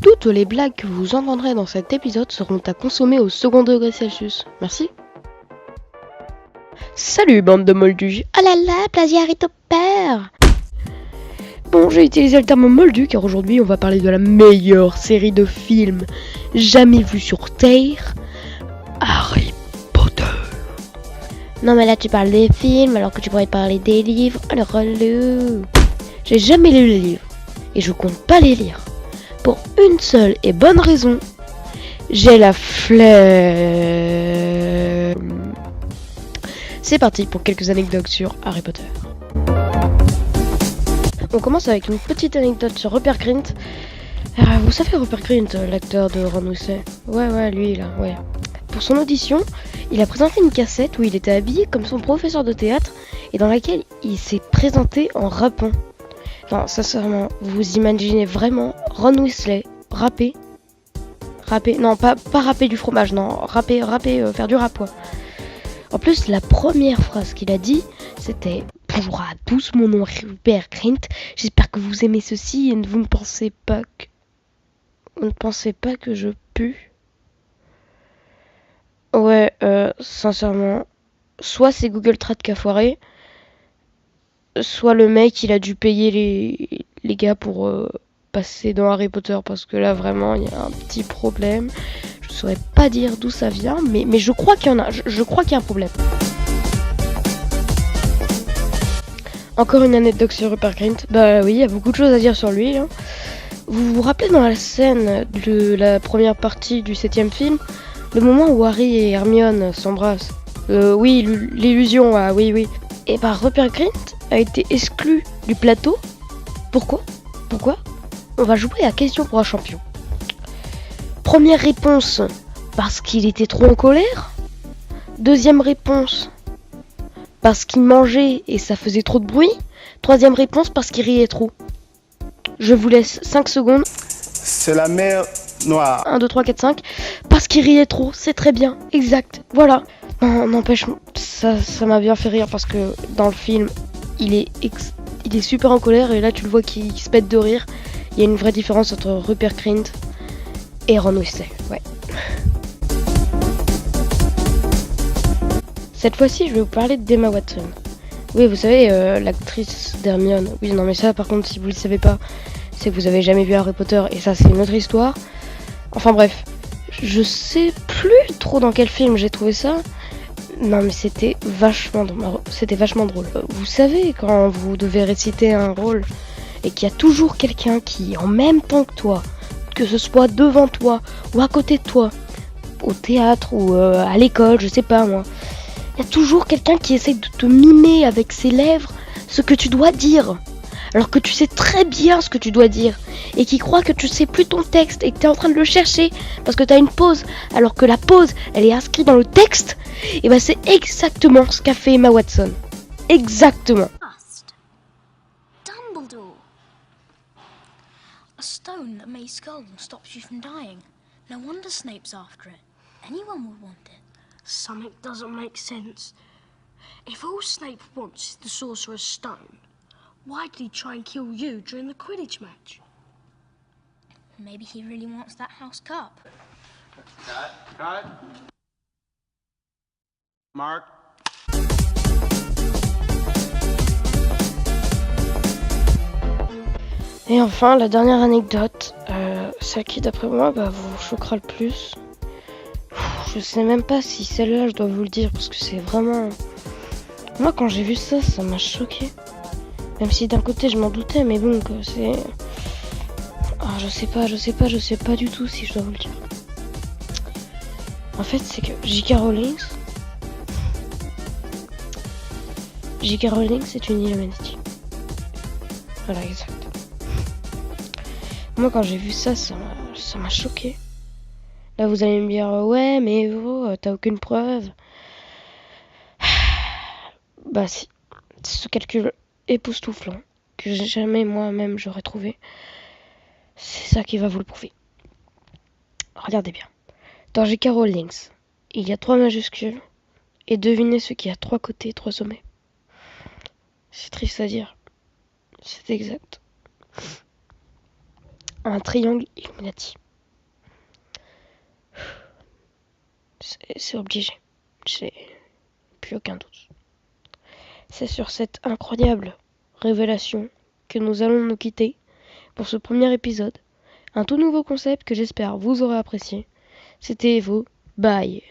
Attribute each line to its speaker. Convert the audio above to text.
Speaker 1: Toutes les blagues que vous entendrez dans cet épisode seront à consommer au second degré Celsius. Merci. Salut bande de moldus. Ah là là, plagiat est au père. Bon, j'ai utilisé le terme moldu car aujourd'hui on va parler de la meilleure série de films jamais vue sur Terre, Harry Potter. Non mais là tu parles des films alors que tu pourrais parler des livres. Oh le relou. J'ai jamais lu les livres et je compte pas les lire. Pour une seule et bonne raison, j'ai la flemme. C'est parti pour quelques anecdotes sur Harry Potter. On commence avec une petite anecdote sur Rupert Grint. Vous savez Rupert Grint, l'acteur de Ron Weasley? Ouais, lui là, ouais. Pour son audition, il a présenté une cassette où il était habillé comme son professeur de théâtre et dans laquelle il s'est présenté en rappant. Non, sincèrement, vous imaginez vraiment Ron Weasley rapper, non pas rapper du fromage, non, rapper, faire du rap quoi. En plus, la première phrase qu'il a dit, c'était « Bonjour à tous, mon nom est Rupert Grint, j'espère que vous aimez ceci et vous ne pensez pas que je pue ?» Ouais, sincèrement, soit c'est Google Trad qui a foiré, soit le mec il a dû payer les gars pour passer dans Harry Potter parce que là vraiment il y a un petit problème. Je saurais pas dire d'où ça vient, mais je crois qu'il y en a. Je crois qu'il y a un problème. Encore une anecdote sur Rupert Grint. Bah oui, il y a beaucoup de choses à dire sur lui. Hein. Vous vous rappelez dans la scène de la première partie du 7ème film, le moment où Harry et Hermione s'embrassent. Oui, l'illusion, ah oui. Et bah Rupert Grint a été exclu du plateau. Pourquoi On va jouer à question pour un champion. Première réponse, parce qu'il était trop en colère. Deuxième réponse, parce qu'il mangeait et ça faisait trop de bruit. Troisième réponse, parce qu'il riait trop. Je vous laisse 5 secondes.
Speaker 2: C'est la mer Noire.
Speaker 1: 1, 2, 3, 4, 5. Parce qu'il riait trop, c'est très bien, exact, voilà. Non, n'empêche, ça m'a bien fait rire parce que dans le film, il est super en colère et là tu le vois qu'il se pète de rire. Il y a une vraie différence entre Rupert Grint et Ron Weasley, ouais. Cette fois-ci, je vais vous parler d'Emma Watson. Oui, vous savez, l'actrice d'Hermione. Oui, non mais ça par contre, si vous le savez pas, c'est que vous avez jamais vu Harry Potter et ça c'est une autre histoire. Enfin bref, je sais plus trop dans quel film j'ai trouvé ça. Non mais c'était vachement drôle. Vous savez, quand vous devez réciter un rôle et qu'il y a toujours quelqu'un qui, en même temps que toi, que ce soit devant toi ou à côté de toi, au théâtre ou à l'école, je sais pas moi, il y a toujours quelqu'un qui essaie de te mimer avec ses lèvres ce que tu dois dire. Alors que tu sais très bien ce que tu dois dire et qui croit que tu sais plus ton texte et que tu es en train de le chercher parce que tu as une pause alors que la pause elle est inscrite dans le texte, et ben c'est exactement ce qu'a fait Emma Watson. Exactement.
Speaker 3: Dumbledore. A stone that may skull and stops you from dying. No wonder Snape's after it. Anyone would want it.
Speaker 4: Something doesn't make sense. If all Snape wants is the Sorcerer's Stone, why did he try and kill you during the Quidditch match?
Speaker 3: Maybe he really wants that house cup.
Speaker 2: Cut. Mark.
Speaker 1: Et enfin, la dernière anecdote, celle qui d'après moi vous choquera le plus. Je sais même pas si celle-là je dois vous le dire parce que c'est vraiment... Moi quand j'ai vu ça, ça m'a choqué. Même si d'un côté je m'en doutais, mais bon quoi, c'est... Ah, je sais pas du tout si je dois vous le dire. En fait c'est que J.K. Rowling c'est une Illuminati. Voilà, exact. Moi quand j'ai vu ça m'a choqué. Là vous allez me dire ouais mais t'as aucune preuve. Bah si, c'est ce calcul époustouflant que jamais moi-même j'aurais trouvé. C'est ça qui va vous le prouver. Regardez bien. Dans J.K. Rowling, il y a 3 majuscules et devinez ce qui a 3 côtés et 3 sommets. C'est triste à dire. C'est exact. un triangle Illuminati. C'est obligé. J'ai plus aucun doute. C'est sur cette incroyable révélation que nous allons nous quitter pour ce premier épisode. Un tout nouveau concept que j'espère vous aurez apprécié. C'était Evo. Bye.